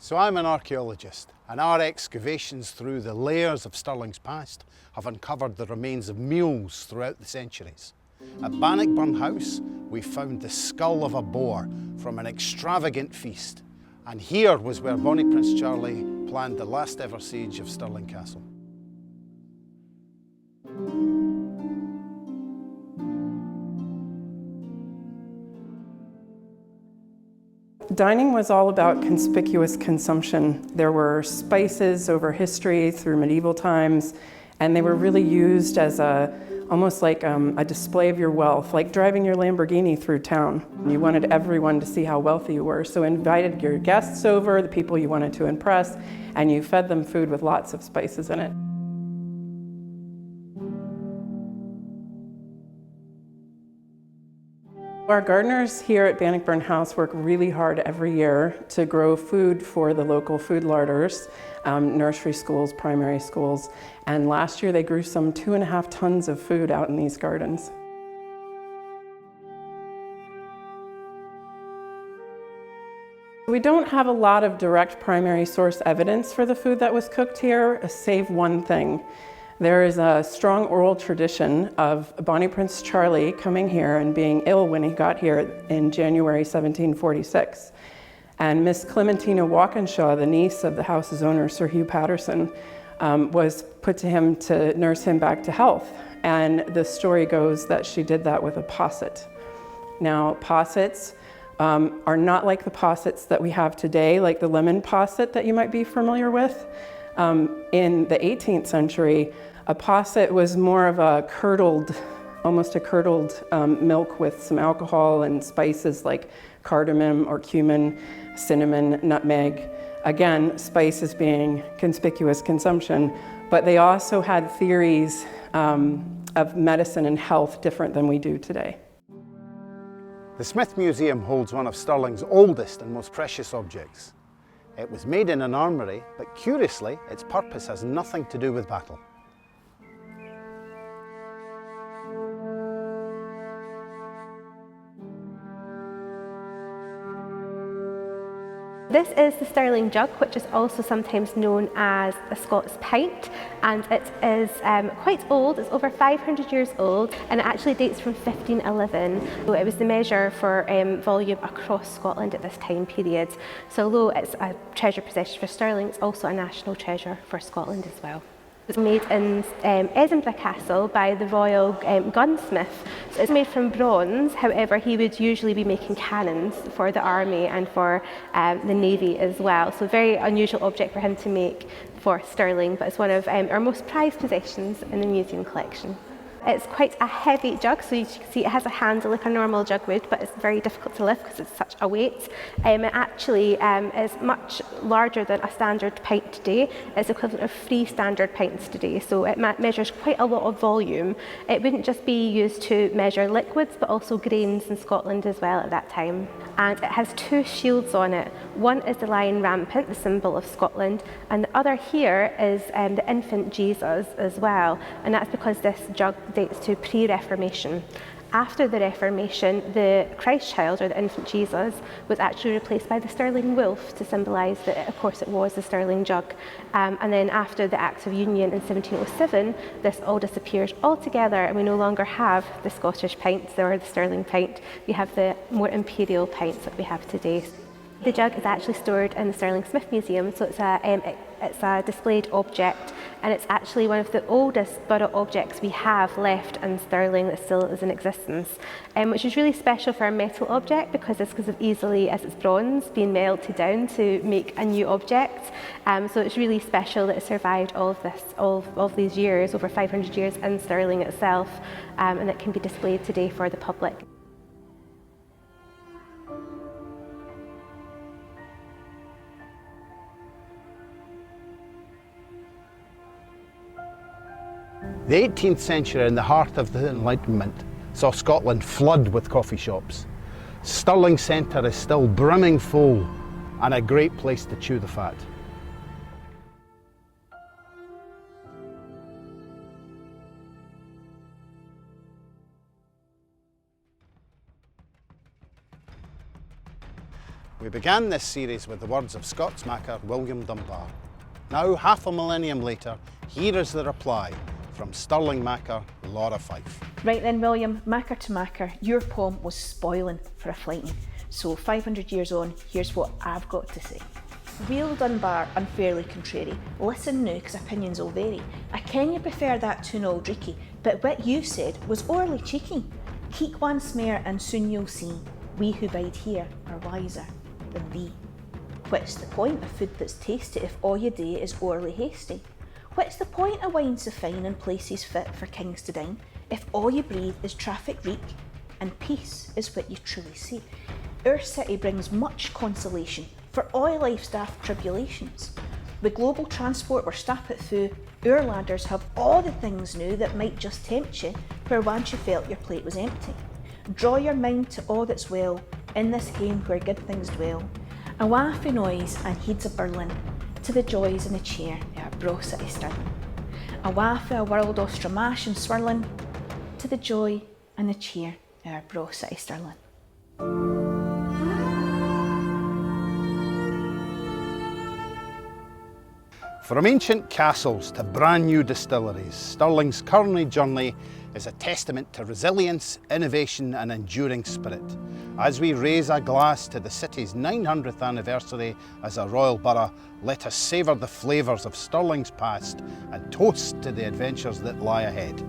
So I'm an archaeologist, and our excavations through the layers of Stirling's past have uncovered the remains of meals throughout the centuries. At Bannockburn House, we found the skull of a boar from an extravagant feast. And here was where Bonnie Prince Charlie planned the last ever siege of Stirling Castle. Dining was all about conspicuous consumption. There were spices over history through medieval times, and they were really used as almost like a display of your wealth, like driving your Lamborghini through town. You wanted everyone to see how wealthy you were, so invited your guests over, the people you wanted to impress, and you fed them food with lots of spices in it. Our gardeners here at Bannockburn House work really hard every year to grow food for the local food larders, nursery schools, primary schools, and last year they grew some 2.5 tons of food out in these gardens. We don't have a lot of direct primary source evidence for the food that was cooked here, save one thing. There is a strong oral tradition of Bonnie Prince Charlie coming here and being ill when he got here in January 1746. And Miss Clementina Walkinshaw, the niece of the house's owner, Sir Hugh Patterson, was put to him to nurse him back to health. And the story goes that she did that with a posset. Now, possets are not like the possets that we have today, like the lemon posset that you might be familiar with. In the 18th century, a posset was more of a curdled, almost a curdled milk with some alcohol and spices like cardamom or cumin, cinnamon, nutmeg. Again, spices being conspicuous consumption, but they also had theories of medicine and health different than we do today. The Smith Museum holds one of Stirling's oldest and most precious objects. It was made in an armoury, but curiously, its purpose has nothing to do with battle. This is the Stirling Jug, which is also sometimes known as the Scots pint, and it is quite old. It's over 500 years old, and it actually dates from 1511. So it was the measure for volume across Scotland at this time period. So although it's a treasure possession for Stirling, it's also a national treasure for Scotland as well. It was made in Edinburgh Castle by the royal gunsmith. So it's made from bronze, however he would usually be making cannons for the army and for the navy as well. So a very unusual object for him to make for Stirling, but it's one of our most prized possessions in the museum collection. It's quite a heavy jug, so you can see it has a handle like a normal jug would, but it's very difficult to lift because it's such a weight. It actually is much larger than a standard pint today. It's equivalent of 3 standard pints today, so it measures quite a lot of volume. It wouldn't just be used to measure liquids, but also grains in Scotland as well at that time. And it has 2 shields on it. One is the lion rampant, the symbol of Scotland, and the other here is the infant Jesus as well, and that's because this jug dates to pre-Reformation. After the Reformation, the Christ child, or the infant Jesus, was actually replaced by the Stirling wolf to symbolise that, of course, it was the Stirling Jug. And then after the Act of Union in 1707, this all disappears altogether, and we no longer have the Scottish pints or the Stirling pint. We have the more imperial pints that we have today. The jug is actually stored in the Stirling Smith Museum, so it's a displayed object, and it's actually one of the oldest borough objects we have left in Stirling that still is in existence, which is really special for a metal object because of easily, as it's bronze, being melted down to make a new object. So it's really special that it survived all of this, all of these years, over 500 years in Stirling itself, and it can be displayed today for the public. The 18th century, in the heart of the Enlightenment, saw Scotland flood with coffee shops. Stirling Centre is still brimming full and a great place to chew the fat. We began this series with the words of Scots Makar William Dunbar. Now, half a millennium later, here is the reply from Stirling Makar Laura Fyfe. Right then, William, Makar to Makar, your poem was spoiling for a flighting. So 500 years on, here's what I've got to say. William Dunbar, unfairly contrary, listen now, cause opinions will vary. I ken you prefer that to an Aldrickie, but what you said was orly cheeky. Keek once more and soon you'll see, we who bide here are wiser than thee. What's the point of food that's tasty if all you do is orly hasty? What's the point of wine so fine and places fit for kings to dine, if all you breathe is traffic reek, and peace is what you truly seek? Our city brings much consolation for all life's daft tribulations. With global transport we're stappit through, our ladders have all the things new that might just tempt you, where once you felt your plate was empty. Draw your mind to all that's well, in this hame where good things dwell. Awa fae noise and heeds of Berlin, to the joys and the cheer of our bro city Stirling. Awa fae a world of stramash and swirling, to the joy and the cheer of our bro city Stirling. From ancient castles to brand new distilleries, Stirling's culinary journey is a testament to resilience, innovation and enduring spirit. As we raise a glass to the city's 900th anniversary as a royal borough, let us savour the flavours of Stirling's past and toast to the adventures that lie ahead.